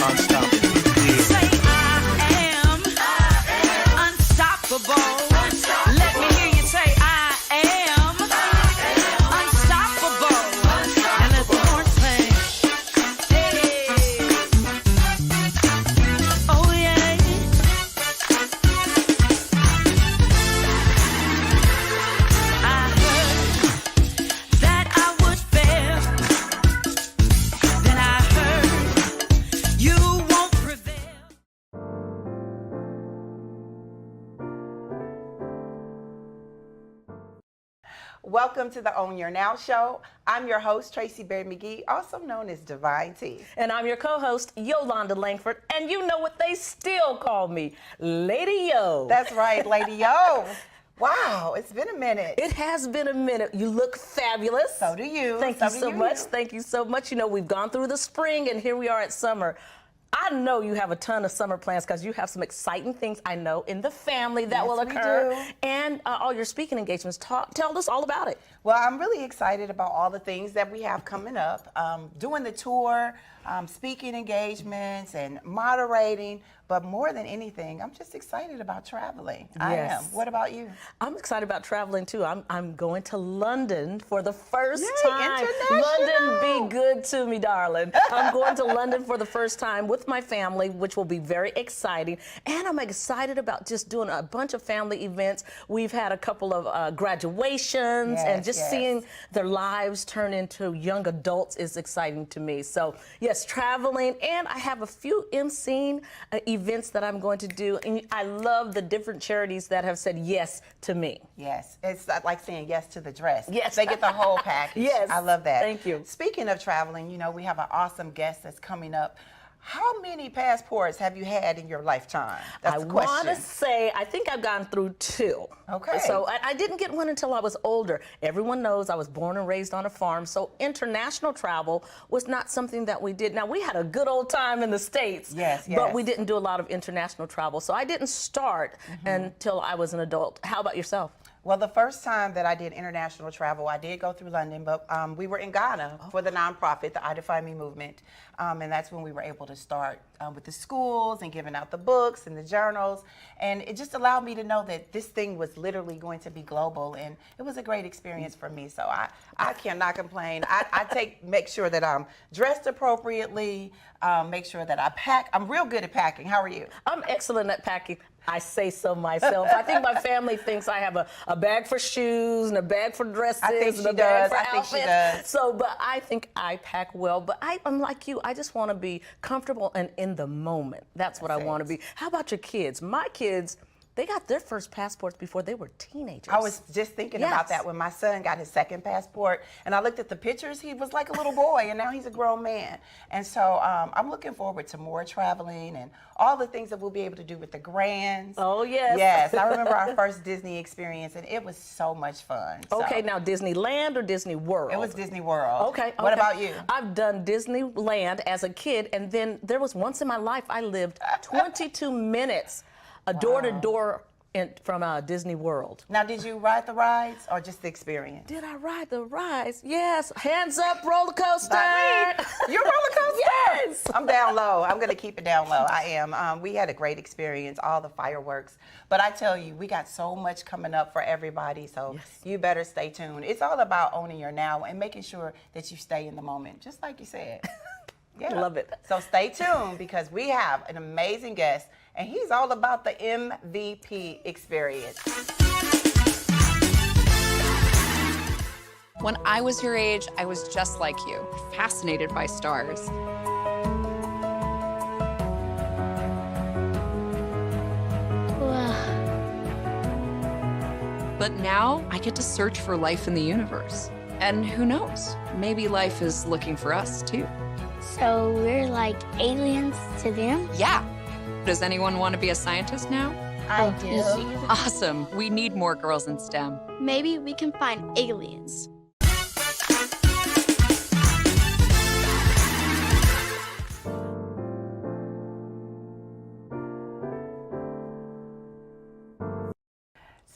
unstoppable. Yeah. Say I am unstoppable. Let me hear you say I am unstoppable. And let the horns play. Hey. Oh yeah. I heard that I would fail. Then I heard you won't prevail. Welcome to the Own Your Now show. I'm your host, Tracie Berry-McGhee, also known as Divine T. And I'm your co-host, Yolonda Lankford, and you know what they still call me, Lady Yo. That's right, Lady Yo. Wow, it's been a minute. It has been a minute. You look fabulous. So do you. Thank So you do so you. much. Thank you so much. You know, we've gone through the spring, and here we are at summer. I know you have a ton of summer plans because you have some exciting things, I know, in the family that Yes, will we occur. do. And all your speaking engagements. Tell us all about it. Well, I'm really excited about all the things that we have coming up. Doing the tour, speaking engagements, and moderating. But more than anything, I'm just excited about traveling. I am. Yes. What about you? I'm excited about traveling too. I'm going to London for the first Yay, time. international. London, be good to me, darling. I'm going to London for the first time with my family, which will be very exciting. And I'm excited about just doing a bunch of family events. We've had a couple of graduations, and Yes, just yes. seeing their lives turn into young adults is exciting to me. So yes, traveling, and I have a few emceeing events that I'm going to do. And I love the different charities that have said yes to me. Yes, it's like saying yes to the dress. Yes. They get the whole package. Yes. I love that. Thank you. Speaking of traveling, you know, we have an awesome guest that's coming up. How many passports have you had in your lifetime? That's the question. I want to say, I think I've gone through 2. Okay. So I didn't get one until I was older. Everyone knows I was born and raised on a farm, so international travel was not something that we did. Now, we had a good old time in the States, Yes, but yes. we didn't do a lot of international travel. So I didn't start until I was an adult. How about yourself? Well, the first time that I did international travel, I did go through London, but we were in Ghana for the nonprofit, the I Define Me movement. And that's when we were able to start with the schools and giving out the books and the journals. And it just allowed me to know that this thing was literally going to be global. And it was a great experience for me. So I cannot complain. I make sure that I'm dressed appropriately, make sure that I pack. I'm real good at packing. How are you? I'm excellent at packing. I say so myself. I think my family thinks I have a bag for shoes and a bag for dresses I think and she a bag does. for I think outfits. she does. So, but I think I pack well. But I'm like you. I just want to be comfortable and in the moment. That's what I want to be. How about your kids? My kids, they got their first passports before they were teenagers. I was just thinking about that when my son got his second passport, and I looked at the pictures. He was like a little boy, and now he's a grown man. And so I'm looking forward to more traveling and all the things that we'll be able to do with the grands. Oh, yes. Yes, I remember our first Disney experience, and it was so much fun. So Okay, now Disneyland or Disney World? it was Disney World. Okay. What about you? I've done Disneyland as a kid, and then there was once in my life I lived 22 minutes, a door-to-door from Disney World. Now, did you ride the rides or just the experience? Did I ride the rides? Yes. Hands up, roller coaster. Not me. You're a roller coaster? Yes. I'm down low. I'm going to keep it down low. I am. We had a great experience, all the fireworks. But I tell you, we got so much coming up for everybody, so you better stay tuned. It's all about owning your now and making sure that you stay in the moment, just like you said. Yeah. Love it. So stay tuned because we have an amazing guest, and he's all about the MVP experience. When I was your age, I was just like you, fascinated by stars. But now I get to search for life in the universe. And who knows, maybe life is looking for us too. So we're like aliens to them? Yeah. Does anyone want to be a scientist now? I do. Awesome. We need more girls in STEM. Maybe we can find aliens.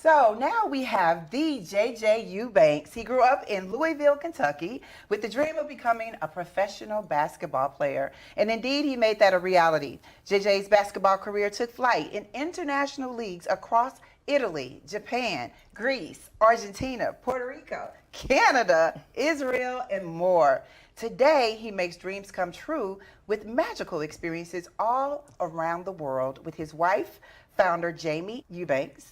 So now we have the J.J. Eubanks. He grew up in Louisville, Kentucky, with the dream of becoming a professional basketball player. And indeed, he made that a reality. J.J.'s basketball career took flight in international leagues across Italy, Japan, Greece, Argentina, Puerto Rico, Canada, Israel, and more. Today, he makes dreams come true with magical experiences all around the world with his wife, founder Jamie Eubanks.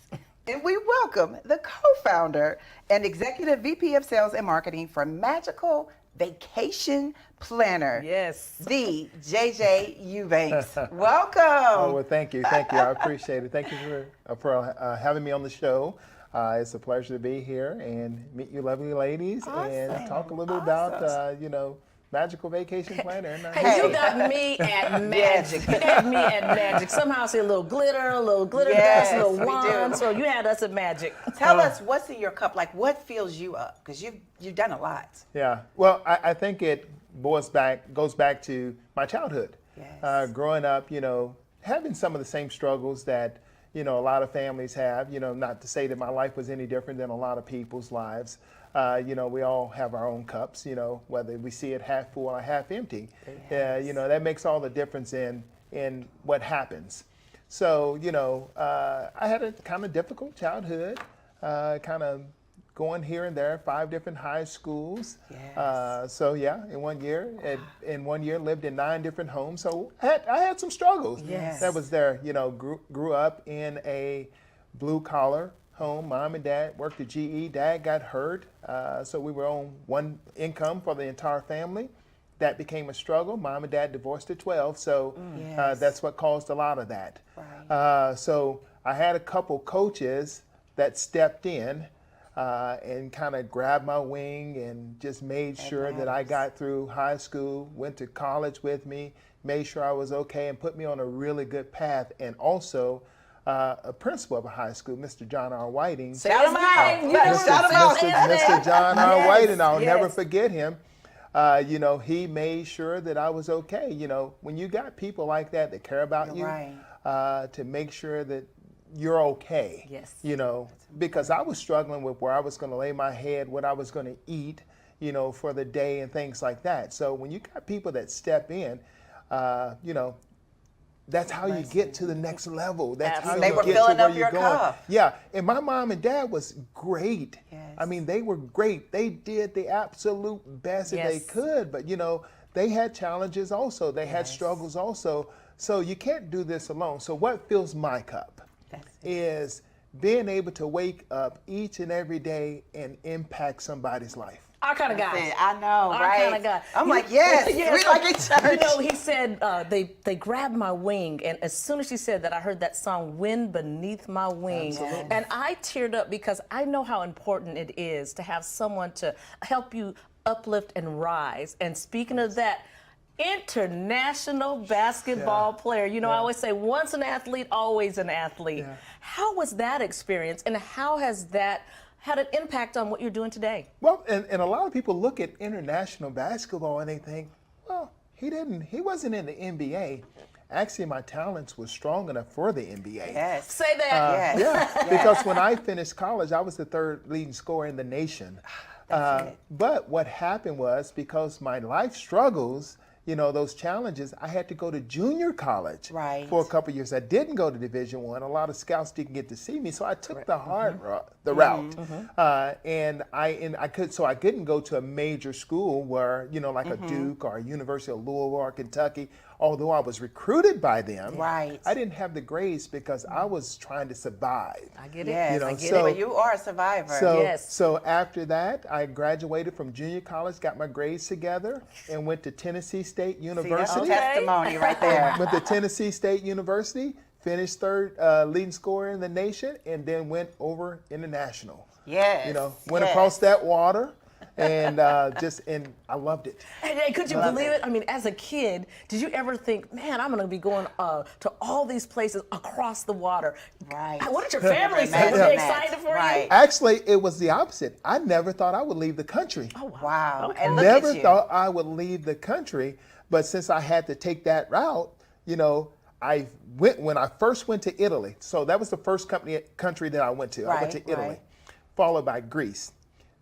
And we welcome the co-founder and executive VP of Sales and Marketing for Magical Vacation Planner. Yes. The J.J. Eubanks. Welcome. Oh, well, thank you. Thank you. I appreciate it. Thank you for having me on the show. It's a pleasure to be here and meet you lovely ladies and talk a little about, Magical Vacation Planner. Hey, you got me at magic. You had me at magic. Somehow I see a little glitter Yes, dust, a little we wand. do. So you had us at magic. Tell us what's in your cup. Like, what fills you up? Because you've done a lot. Yeah. Well, I think it goes back to my childhood. Yes. Growing up, having some of the same struggles that, a lot of families have, not to say that my life was any different than a lot of people's lives. We all have our own cups, whether we see it half full or half empty. Yes. That makes all the difference in what happens. So, I had a kind of difficult childhood, kind of going here and there, 5 different high schools. Yes. In 1 year, lived in 9 different homes. So I had some struggles. Yes. That was there. Grew up in a blue collar home. Mom and dad worked at GE. Dad got hurt, so we were on one income for the entire family. That became a struggle. Mom and dad divorced at 12, so Yes. that's what caused a lot of that. Right. So I had a couple coaches that stepped in and kind of grabbed my wing and just made sure that I got through high school, went to college with me, made sure I was okay, and put me on a really good path. And also, a principal of a high school, Mr. John R. Whiting. Shout him out. Shout him out. Mr. John R. Whiting, I'll yes. never forget him. He made sure that I was okay. When you got people like that care about you, right. to make sure that you're okay. Yes. Because I was struggling with where I was going to lay my head, what I was going to eat, for the day and things like that. So when you got people that step in, that's how you get to the next level. That's how They you were get filling to where up you're your going. cup. Yeah, and my mom and dad was great. Yes. I mean, they were great. They did the absolute best that they Yes. could, but they had challenges also. They had struggles also. So you can't do this alone. So what fills my cup is being able to wake up each and every day and impact somebody's life. Our kind of guy. I know, Our right? kind of guy. I'm like, yes, we like in church. He said they grabbed my wing, and as soon as she said that, I heard that song "Wind Beneath My Wing," and I teared up because I know how important it is to have someone to help you uplift and rise. And speaking of that, international basketball player. I always say, once an athlete, always an athlete. Yeah. How was that experience, and how has that had an impact on what you're doing today? Well, and a lot of people look at international basketball and they think, well, he wasn't in the NBA. Actually, my talents were strong enough for the NBA. Yes. Say that. Yes. Yeah, because when I finished college, I was the 3rd leading scorer in the nation. But what happened was, because my life struggles, those challenges, I had to go to junior college Right. for a couple of years. I didn't go to Division I. A lot of scouts didn't get to see me, so I took the hard route. And I couldn't go to a major school where, like a Duke or a University of Louisville or Kentucky. Although I was recruited by them, Right. I didn't have the grades because I was trying to survive. I get it. Yes, I I get get it. it. But you are a survivor. So, Yes. so after that, I graduated from junior college, got my grades together, and went to Tennessee State See, that's University. testimony right there. Went to Tennessee State University, finished 3rd leading scorer in the nation, and then went over international. Yes. Went yes. across that water, and and I loved it. Hey, could you believe it? I mean, as a kid, did you ever think, man, I'm going to be going to all these places across the water? Right. What did your family say? Was Imagine they that. excited for Right. you? Actually, it was the opposite. I never thought I would leave the country. Oh, wow. Wow. Okay. And look Never at you. thought I would leave the country, but since I had to take that route, I went when I first went to Italy. So that was the first country that I went to. I went to Right, Italy, right. followed by Greece,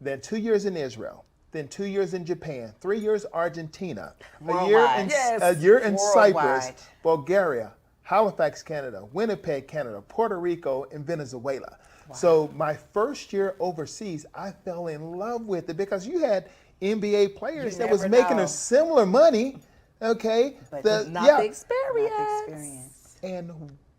then 2 years in Israel, then 2 years in Japan, 3 years Argentina, a year in, Worldwide. a year in Cyprus, Worldwide. Bulgaria, Halifax, Canada, Winnipeg, Canada, Puerto Rico, and Venezuela. So my first year overseas, I fell in love with it because you had NBA players You that was never making know. a similar money, okay? But Not the experience. Experience. And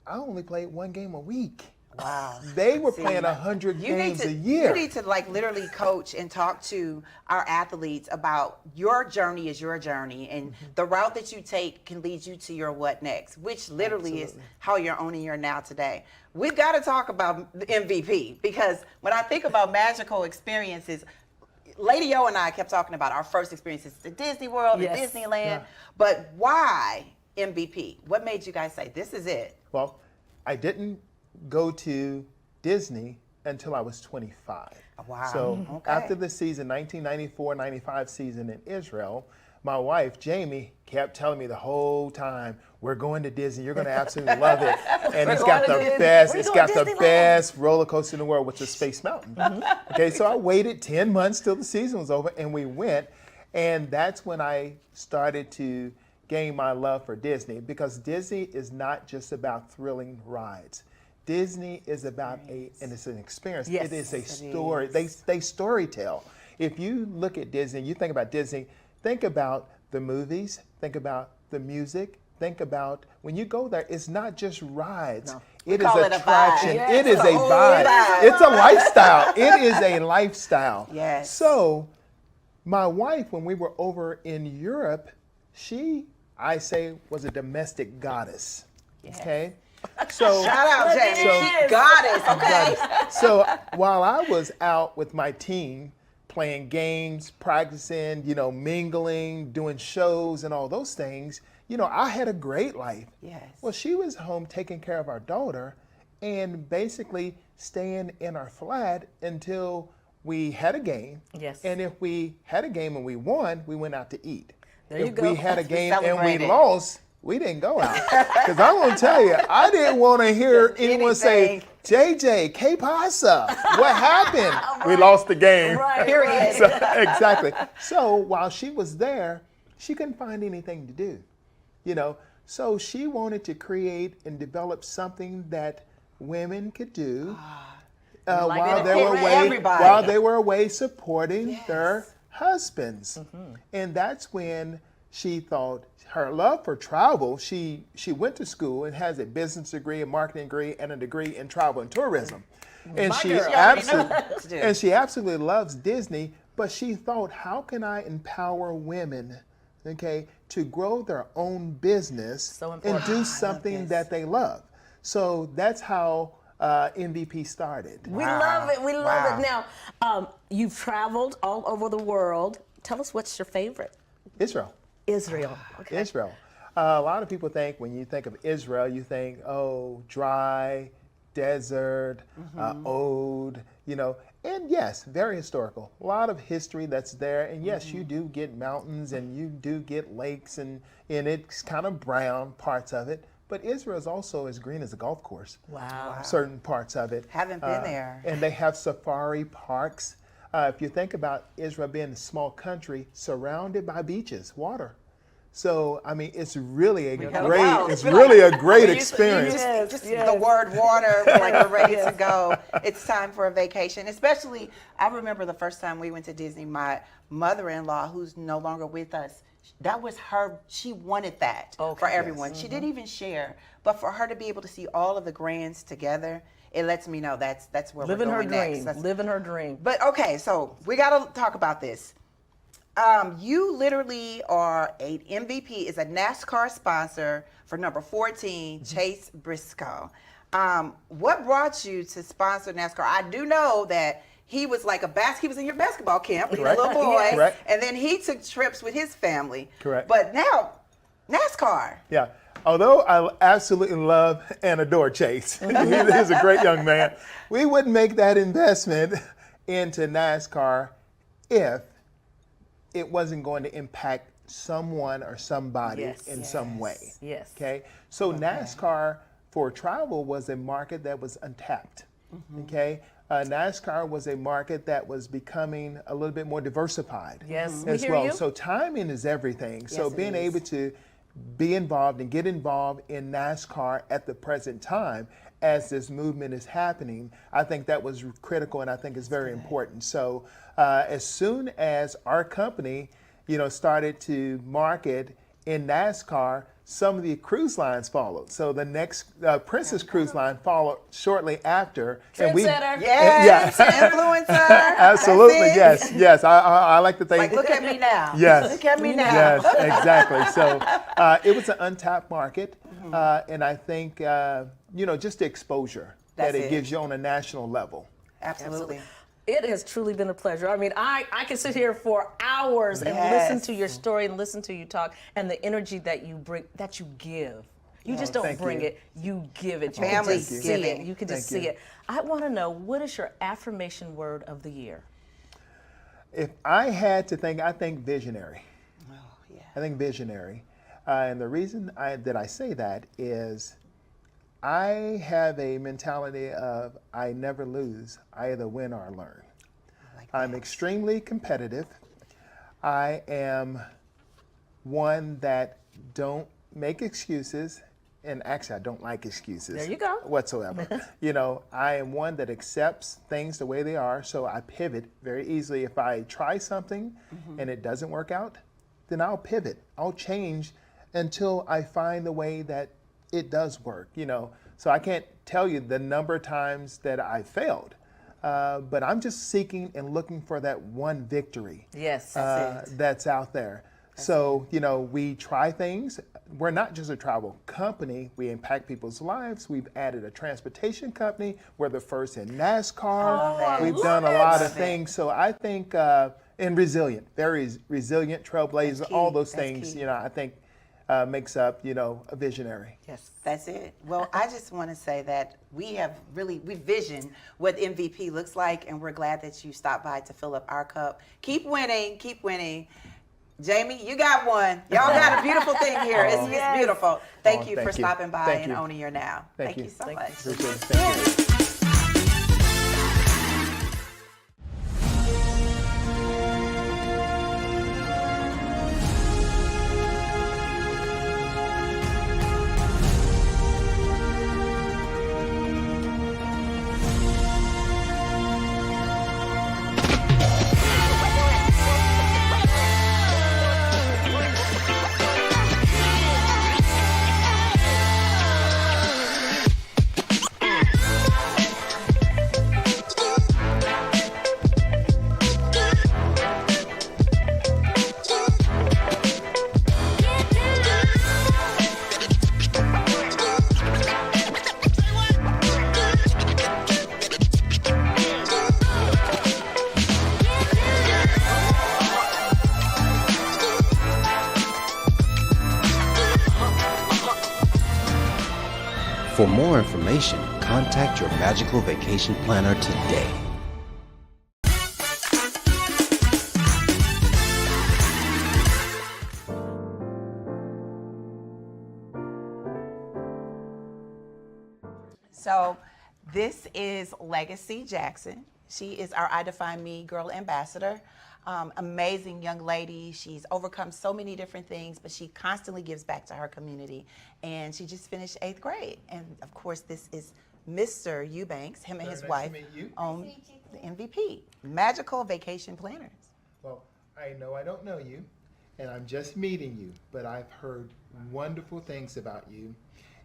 I only played one game a week. Wow. They were See, playing 100 You need games to, a year. You need to like literally coach and talk to our athletes about your journey is your journey, and the route that you take can lead you to your what next, which literally is how you're owning your now today. We've got to talk about the MVP, because when I think about magical experiences, Lady O and I kept talking about our first experiences at Disney World, Yes. at Disneyland, but why MVP? What made you guys say this is it? Well, I didn't go to Disney until I was 25. Wow. So Okay. after the season, 1994-95 season in Israel, my wife, Jamie, kept telling me the whole time, we're going to Disney. You're going to absolutely love it. And it's got the going to Disney. best, We're it's going got to the Disneyland. best roller coaster in the world, which is Space Mountain. Okay, so I waited 10 months till the season was over, and we went. And that's when I started to gain my love for Disney, because Disney is not just about thrilling rides. Disney is about and it's an experience. Yes, it is a it story. is. They story tell. If you look at Disney, you think about Disney, think about the movies, think about the music, think about when you go there, it's not just rides. It is call it a vibe. attraction. Yes, it is it's a a whole vibe. vibe. It's a lifestyle. It is a lifestyle. Yes. So my wife, when we were over in Europe, she, I say, was a domestic goddess. Okay? So Shout out, Look at Jamie. it. She goddess, okay? so while I was out with my team playing games, practicing, mingling, doing shows and all those things, I had a great life. Yes. Well, she was home taking care of our daughter and basically staying in our flat until we had a game. Yes. And if we had a game and we won, we went out to eat. There you if go. we had a We game and we celebrated. lost, we didn't go out. Because I'm going to tell you, I didn't want to hear anyone say, JJ, ¿qué pasa? What happened? We lost the game. Right. Period. So, exactly. So while she was there, she couldn't find anything to do. So she wanted to create and develop something that women could do while they were benefit away, everybody. while they were away supporting their husbands. And that's when she thought her love for travel. She went to school and has a business degree, a marketing degree, and a degree in travel and tourism. And My she girl. absolutely loves Disney. But she thought, how can I empower women, okay, to grow their own business So and important. do something that they love? So that's how MVP started. We love it. We love Wow. it. Now, you've traveled all over the world. Tell us what's your favorite. Israel. Israel. Okay. Israel. A lot of people think when you think of Israel, you think, oh, dry, desert, old, and yes, very historical. A lot of history that's there. And yes, you do get mountains and you do get lakes and it's kind of brown parts of it. But Israel is also as green as a golf course. Wow. Certain parts of it. Haven't been there. And they have safari parks. If you think about Israel being a small country surrounded by beaches, water. So, I mean, it's really a Wow. great experience. Just the word water, we're ready to go. It's time for a vacation. Especially, I remember the first time we went to Disney, my mother-in-law, who's no longer with us, that was her, she wanted that for everyone. She didn't even share, but for her to be able to see all of the grands together, it lets me know that's where Living we're her going dream. next. That's- Living her dream. But okay, so we got to talk about this. You literally are a MVP, is a NASCAR sponsor for number 14, Chase Briscoe. What brought you to sponsor NASCAR? I do know that he was like he was in your basketball camp when he was a Correct. little boy, Correct. and then he took trips with his family. Correct. But now, NASCAR. Yeah. Although I absolutely love and adore Chase, he's a great young man, we wouldn't make that investment into NASCAR if it wasn't going to impact someone or somebody Yes. in some way. Yes. Okay. So NASCAR for travel was a market that was untapped. Okay. NASCAR was a market that was becoming a little bit more diversified Yes, we as hear well. you. So timing is everything. So Yes, it being is. able to be involved and get involved in NASCAR at the present time as this movement is happening, I think that was critical, and I think it's very important. So as soon as our company, started to market in NASCAR, some of the cruise lines followed. So the next Princess Cruise Line followed shortly after. Trendsetter. Yes, influencer. Absolutely, That's it. yes. I like to think. Like, look at me now. Yes. Look at me now. Yes, exactly. So it was an untapped market, and I think just the exposure That's that it it. gives you on a national level. Absolutely. It has truly been a pleasure. I mean, I can sit here for hours and Yes. listen to your story and listen to you talk, and the energy that you bring, that you give. You just don't thank bring you. it, you give it. You Family can just see giving. it. You can just Thank see you. it. I want to know, what is your affirmation word of the year? If I had to think, I think visionary. Oh, yeah. I think visionary. And the reason that I say that is I have a mentality of I never lose. I either win or learn. I'm extremely competitive. I am one that don't make excuses. And actually, I don't like excuses. There you go. Whatsoever. I am one that accepts things the way they are. So I pivot very easily. If I try something and it doesn't work out, then I'll pivot. I'll change until I find the way that it does work. So I can't tell you the number of times that I failed. But I'm just seeking and looking for that one victory. Yes. That's out there. So, we try things. We're not just a travel company. We impact people's lives. We've added a transportation company. We're the first in NASCAR. We've done a lot of things. So I think, and resilient, very resilient, trailblazer, all those That's things, key. I think makes up, a visionary. Yes, that's it. Well, I just want to say that we vision what MVP looks like, and we're glad that you stopped by to fill up our cup. Keep winning, keep winning. Jamie, you got one. Y'all got a beautiful thing here. It's beautiful. Thank you for stopping by and owning your now. Thank you so much. Appreciate it. Thank you. For more information, contact your magical vacation planner today. So this is Legacy Jackson. She is our I Define Me Girl Ambassador. Amazing young lady. She's overcome so many different things, but she constantly gives back to her community. And she just finished 8th grade. And of course, this is Mr. Eubanks. Him and his Very nice wife to meet you. own the MVP, Magical Vacation Planners. Well, I know I don't know you, and I'm just meeting you, but I've heard wonderful things about you.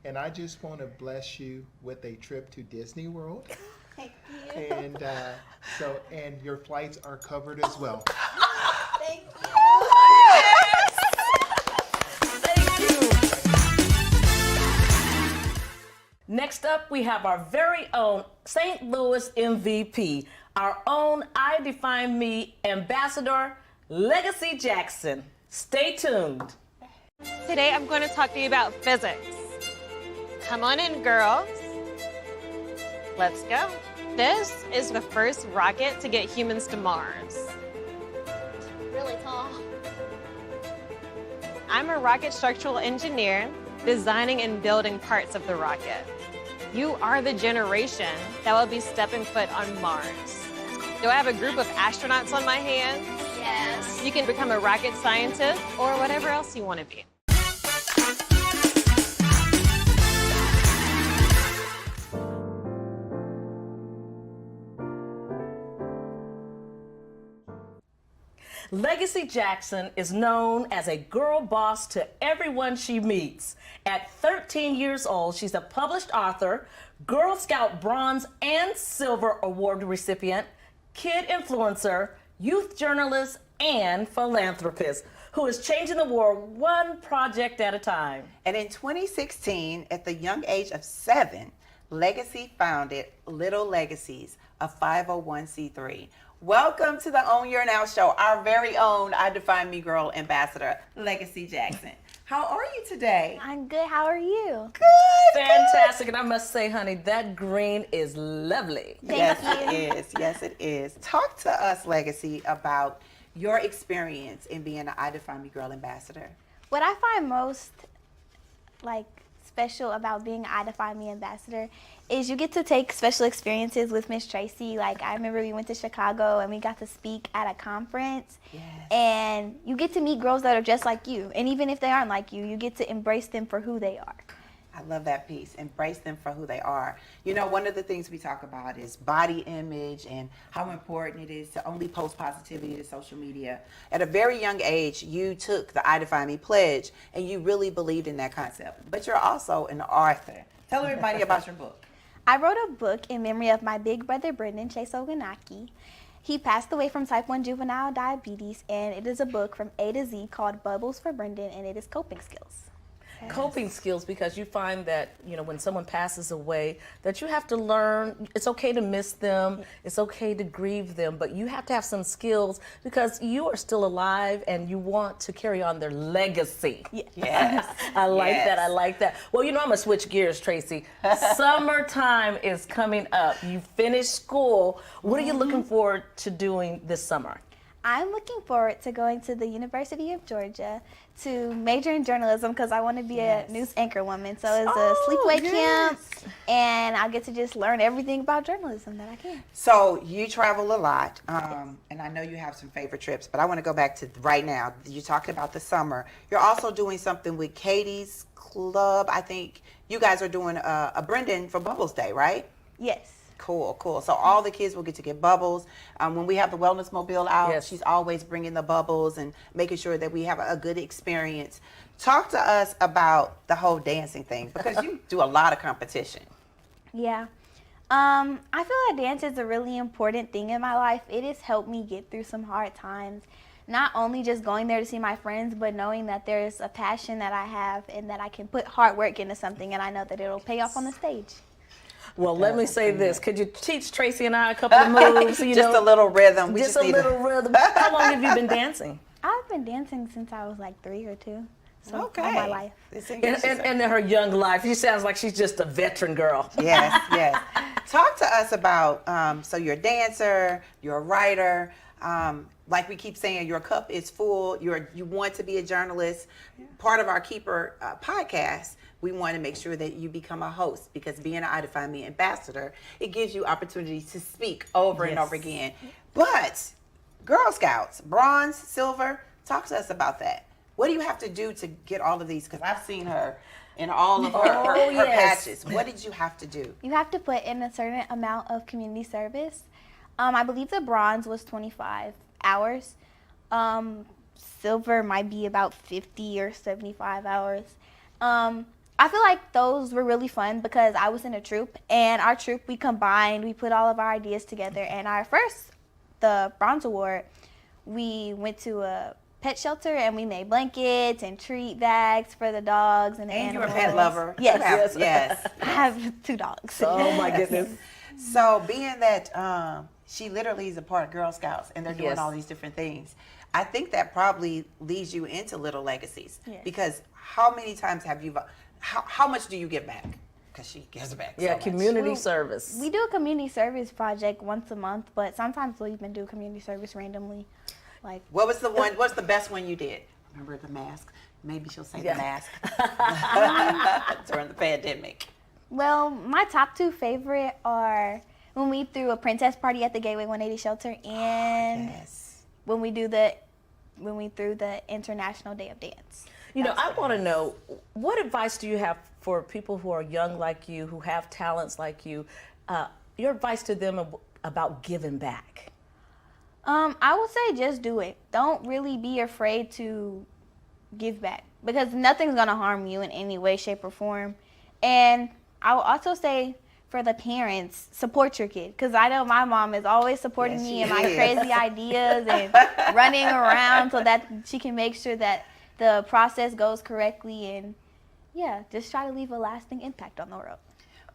And I just want to bless you with a trip to Disney World. Thank you. And and your flights are covered as well. Thank you. Next up, we have our very own St. Louis MVP, our own I Define Me ambassador, Legacy Jackson. Stay tuned. Today I'm going to talk to you about physics. Come on in, girls. Let's go. This is the first rocket to get humans to Mars. Really tall. I'm a rocket structural engineer, designing and building parts of the rocket. You are the generation that will be stepping foot on Mars. Do I have a group of astronauts on my hands? Yes. You can become a rocket scientist or whatever else you want to be. Legacy Jackson is known as a girl boss to everyone she meets. At 13 years old, she's a published author, Girl Scout Bronze and Silver Award recipient, kid influencer, youth journalist, and philanthropist who is changing the world one project at a time. And in 2016, at the young age of 7, Legacy founded Little Legacies, a 501c3. Welcome to the Own Your Now show, our very own I Define Me Girl ambassador, Legacy Jackson. How are you today? I'm good. How are you? Good. Fantastic, and I must say, honey, that green is lovely. Yes, it is. Yes, it is. Talk to us, Legacy, about your experience in being an I Define Me Girl ambassador. What I find most special about being an I Define Me ambassador is you get to take special experiences with Miss Tracie. Like, I remember we went to Chicago and we got to speak at a conference. Yes. And you get to meet girls that are just like you. And even if they aren't like you, you get to embrace them for who they are. I love that piece. Embrace them for who they are. You know, one of the things we talk about is body image and how important it is to only post positivity to social media. At a very young age, you took the I Define Me pledge and you really believed in that concept. But you're also an author. Tell everybody about your book. I wrote a book in memory of my big brother, Brendan Chase Ogunaki. He passed away from type 1 juvenile diabetes, and it is a book from A to Z called Bubbles for Brendan, and it is coping skills. Coping skills, because you find that, you know, when someone passes away, that you have to learn, it's okay to miss them, it's okay to grieve them, but you have to have some skills because you are still alive and you want to carry on their legacy. Yes. I like that, I like that. Well, you know, I'm gonna switch gears, Tracie. Summertime is coming up. You finished school. What are you looking forward to doing this summer? I'm looking forward to going to the University of Georgia to major in journalism because I want to be a news anchor woman. So it's a sleepaway camp, and I'll get to just learn everything about journalism that I can. So you travel a lot, and I know you have some favorite trips, but I want to go back to right now. You talked about the summer. You're also doing something with Katie's Club. I think you guys are doing a Brendan for Bubbles Day, right? Yes. Cool, cool. So all the kids will get to get bubbles. When we have the Wellness Mobile out, she's always bringing the bubbles and making sure that we have a good experience. Talk to us about the whole dancing thing, because you do a lot of competition. Yeah. I feel like dance is a really important thing in my life. It has helped me get through some hard times. Not only just going there to see my friends, but knowing that there's a passion that I have and that I can put hard work into something, and I know that it'll pay off on the stage. Well, let me say this. Could you teach Tracie and I a couple of moves? You just know, a little rhythm. Just a little rhythm. How long have you been dancing? I've been dancing since I was like 3 or 2. So Okay. all my life. In her young life, she sounds like she's just a veteran girl. Yes, yes. Talk to us about, so you're a dancer, you're a writer, like we keep saying, your cup is full, you want to be a journalist. Part of our Keeper podcast, we want to make sure that you become a host, because being an I Define Me ambassador, it gives you opportunities to speak over and over again. But Girl Scouts, bronze, silver, talk to us about that. What do you have to do to get all of these? Because I've seen her in all of her patches. What did you have to do? You have to put in a certain amount of community service. I believe the bronze was 25 hours. Silver might be about 50 or 75 hours. I feel like those were really fun because I was in a troupe, and our troupe, we combined, we put all of our ideas together, and the bronze award, we went to a pet shelter and we made blankets and treat bags for the dogs and the animals. You're a pet lover. Yes. Yes. I have 2 dogs. Oh my goodness. So being that she literally is a part of Girl Scouts and they're doing all these different things, I think that probably leads you into Little Legacies. Yes. Because how many times have you, how much do you give back? Because she gives back so much. Community service. We do a community service project once a month, but sometimes we'll even do community service randomly. Like, What was the one, what's the best one you did? Remember the mask? Maybe she'll say Yeah. the mask during the pandemic. Well, my top 2 favorite are when we threw a princess party at the Gateway 180 shelter and Yes. when we threw the International Day of Dance. You know, I want to know, what advice do you have for people who are young like you, who have talents like you, your advice to them about giving back? I would say just do it. Don't really be afraid to give back because nothing's going to harm you in any way, shape, or form. And I will also say for the parents, support your kid because I know my mom is always supporting me in my crazy ideas and running around so that she can make sure that the process goes correctly and, yeah, just try to leave a lasting impact on the world.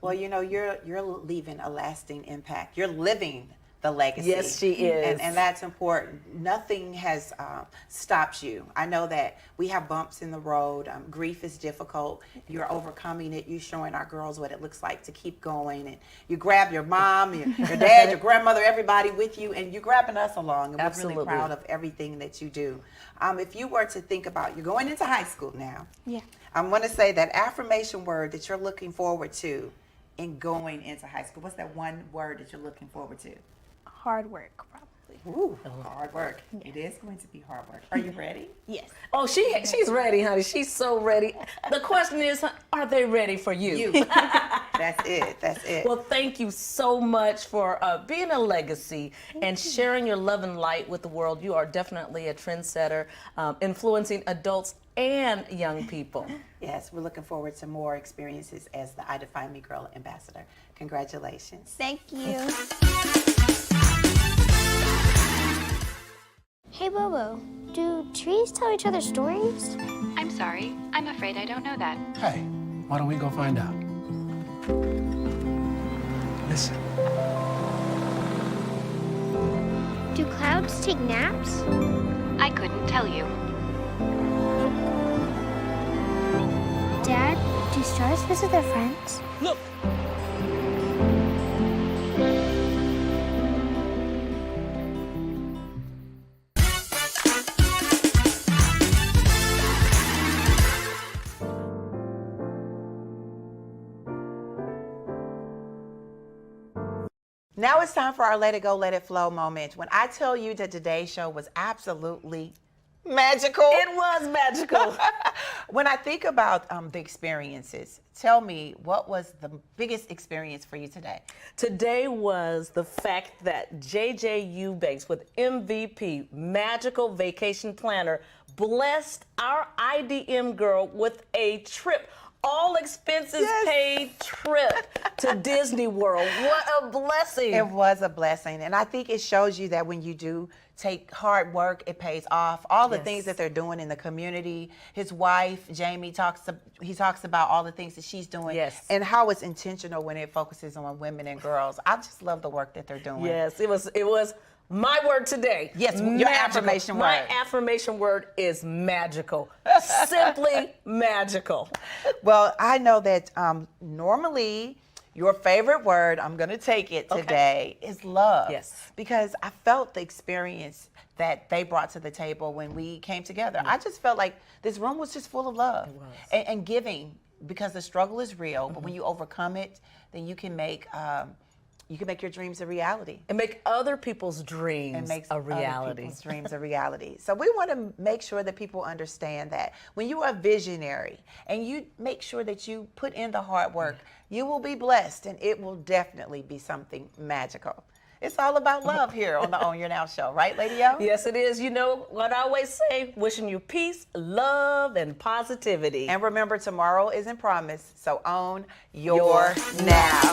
Well, you know, you're leaving a lasting impact. You're living the legacy. Yes, she is. And that's important. Nothing has stopped you. I know that we have bumps in the road. Grief is difficult. You're overcoming it. You're showing our girls what it looks like to keep going. And you grab your mom, your dad, your grandmother, everybody with you, and you're grabbing us along. And we're really proud of everything that you do. If you were to think about, you're going into high school now. Yeah. I'm going to say that affirmation word that you're looking forward to in going into high school. What's that one word that you're looking forward to? Hard work, probably. Ooh, hard work. Yeah. It is going to be hard work. Are you ready? Yes. Oh, she's ready, honey. She's so ready. The question is, are they ready for you? That's it. That's it. Well, thank you so much for being a legacy and sharing your love and light with the world. You are definitely a trendsetter, influencing adults and young people. Yes, we're looking forward to more experiences as the I Define Me Girl ambassador. Congratulations. Thank you. Hey Bobo, do trees tell each other stories? I'm sorry. I'm afraid I don't know that. Hey, why don't we go find out? Listen. Do clouds take naps? I couldn't tell you. Dad, do stars visit their friends? Look. Now it's time for our Let It Go, Let It Flow moment. When I tell you that today's show was absolutely magical. It was magical. When I think about the experiences, tell me, what was the biggest experience for you today? Today was the fact that JJ Eubanks with MVP Magical Vacation Planner blessed our IDM girl with a trip. All expenses paid trip to Disney World. What a blessing. It was a blessing. And I think it shows you that when you do take hard work, it pays off. All the things that they're doing in the community. His wife, Jamie, talks about all the things that she's doing and how it's intentional when it focuses on women and girls. I just love the work that they're doing. Yes, it was my word today. Yes, your affirmation word. My affirmation word is magical. Simply magical. Well, I know that normally your favorite word, I'm going to take it today, is love. Yes. Because I felt the experience that they brought to the table when we came together. I just felt like this room was just full of love and giving, because the struggle is real, but when you overcome it, then you can make your dreams a reality. And make other people's dreams a reality. Other people's dreams a reality. So we want to make sure that people understand that when you are a visionary and you make sure that you put in the hard work, you will be blessed, and it will definitely be something magical. It's all about love here on the Own Your Now show, right, Lady O? Yes, it is. You know what I always say, wishing you peace, love, and positivity. And remember, tomorrow isn't promised, so own your now.